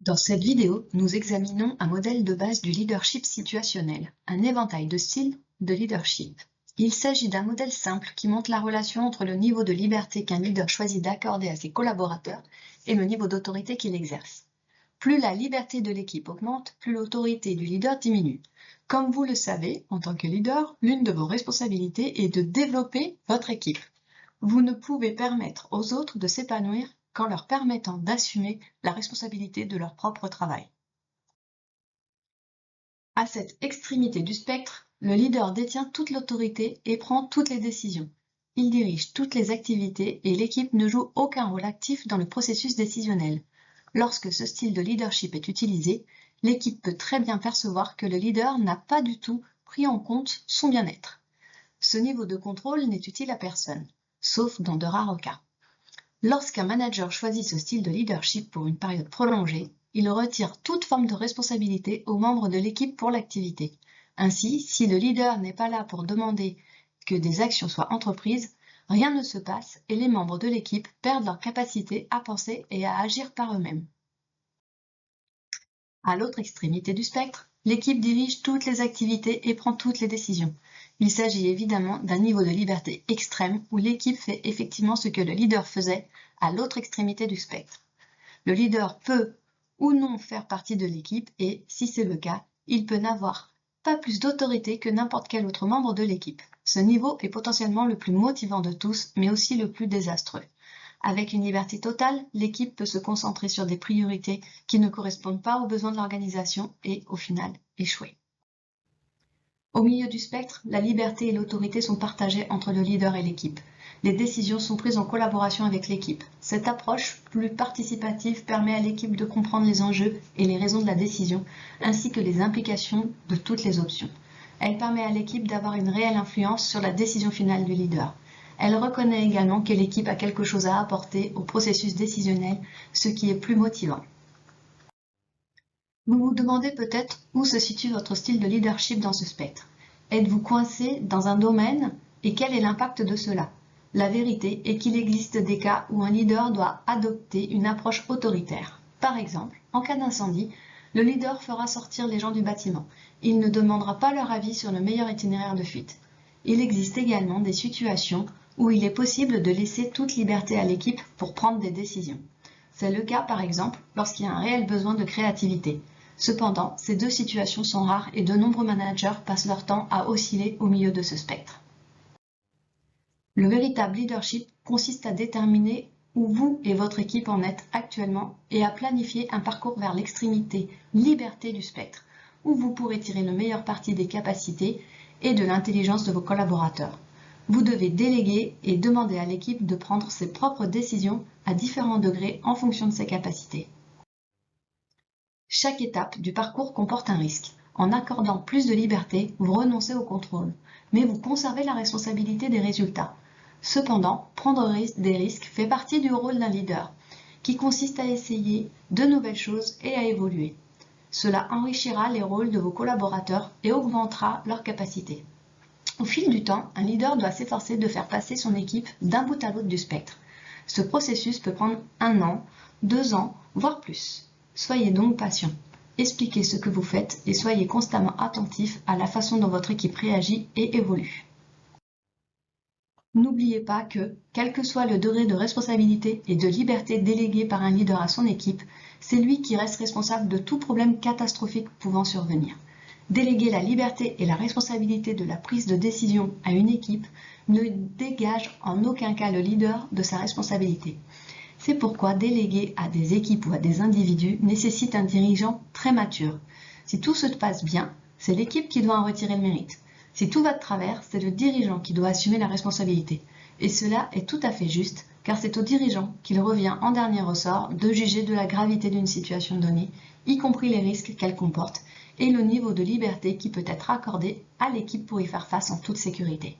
Dans cette vidéo, nous examinons un modèle de base du leadership situationnel, un éventail de styles de leadership. Il s'agit d'un modèle simple qui montre la relation entre le niveau de liberté qu'un leader choisit d'accorder à ses collaborateurs et le niveau d'autorité qu'il exerce. Plus la liberté de l'équipe augmente, plus l'autorité du leader diminue. Comme vous le savez, en tant que leader, l'une de vos responsabilités est de développer votre équipe. Vous ne pouvez permettre aux autres de s'épanouir qu'en leur permettant d'assumer la responsabilité de leur propre travail. À cette extrémité du spectre, le leader détient toute l'autorité et prend toutes les décisions. Il dirige toutes les activités et l'équipe ne joue aucun rôle actif dans le processus décisionnel. Lorsque ce style de leadership est utilisé, l'équipe peut très bien percevoir que le leader n'a pas du tout pris en compte son bien-être. Ce niveau de contrôle n'est utile à personne, sauf dans de rares cas. Lorsqu'un manager choisit ce style de leadership pour une période prolongée, il retire toute forme de responsabilité aux membres de l'équipe pour l'activité. Ainsi, si le leader n'est pas là pour demander que des actions soient entreprises, rien ne se passe et les membres de l'équipe perdent leur capacité à penser et à agir par eux-mêmes. À l'autre extrémité du spectre, l'équipe dirige toutes les activités et prend toutes les décisions. Il s'agit évidemment d'un niveau de liberté extrême où l'équipe fait effectivement ce que le leader faisait à l'autre extrémité du spectre. Le leader peut ou non faire partie de l'équipe et, si c'est le cas, il peut n'avoir pas plus d'autorité que n'importe quel autre membre de l'équipe. Ce niveau est potentiellement le plus motivant de tous, mais aussi le plus désastreux. Avec une liberté totale, l'équipe peut se concentrer sur des priorités qui ne correspondent pas aux besoins de l'organisation et, au final, échouer. Au milieu du spectre, la liberté et l'autorité sont partagées entre le leader et l'équipe. Les décisions sont prises en collaboration avec l'équipe. Cette approche plus participative permet à l'équipe de comprendre les enjeux et les raisons de la décision, ainsi que les implications de toutes les options. Elle permet à l'équipe d'avoir une réelle influence sur la décision finale du leader. Elle reconnaît également que l'équipe a quelque chose à apporter au processus décisionnel, ce qui est plus motivant. Vous vous demandez peut-être où se situe votre style de leadership dans ce spectre. Êtes-vous coincé dans un domaine et quel est l'impact de cela? La vérité est qu'il existe des cas où un leader doit adopter une approche autoritaire. Par exemple, en cas d'incendie, le leader fera sortir les gens du bâtiment. Il ne demandera pas leur avis sur le meilleur itinéraire de fuite. Il existe également des situations où il est possible de laisser toute liberté à l'équipe pour prendre des décisions. C'est le cas par exemple lorsqu'il y a un réel besoin de créativité. Cependant, ces deux situations sont rares et de nombreux managers passent leur temps à osciller au milieu de ce spectre. Le véritable leadership consiste à déterminer où vous et votre équipe en êtes actuellement et à planifier un parcours vers l'extrémité liberté du spectre, où vous pourrez tirer le meilleur parti des capacités et de l'intelligence de vos collaborateurs. Vous devez déléguer et demander à l'équipe de prendre ses propres décisions à différents degrés en fonction de ses capacités. Chaque étape du parcours comporte un risque. En accordant plus de liberté, vous renoncez au contrôle, mais vous conservez la responsabilité des résultats. Cependant, prendre des risques fait partie du rôle d'un leader, qui consiste à essayer de nouvelles choses et à évoluer. Cela enrichira les rôles de vos collaborateurs et augmentera leurs capacités. Au fil du temps, un leader doit s'efforcer de faire passer son équipe d'un bout à l'autre du spectre. Ce processus peut prendre 1 an, 2 ans, voire plus. Soyez donc patient. Expliquez ce que vous faites et soyez constamment attentif à la façon dont votre équipe réagit et évolue. N'oubliez pas que, quel que soit le degré de responsabilité et de liberté délégué par un leader à son équipe, c'est lui qui reste responsable de tout problème catastrophique pouvant survenir. Déléguer la liberté et la responsabilité de la prise de décision à une équipe ne dégage en aucun cas le leader de sa responsabilité. C'est pourquoi déléguer à des équipes ou à des individus nécessite un dirigeant très mature. Si tout se passe bien, c'est l'équipe qui doit en retirer le mérite. Si tout va de travers, c'est le dirigeant qui doit assumer la responsabilité. Et cela est tout à fait juste, car c'est au dirigeant qu'il revient en dernier ressort de juger de la gravité d'une situation donnée, y compris les risques qu'elle comporte, et le niveau de liberté qui peut être accordé à l'équipe pour y faire face en toute sécurité.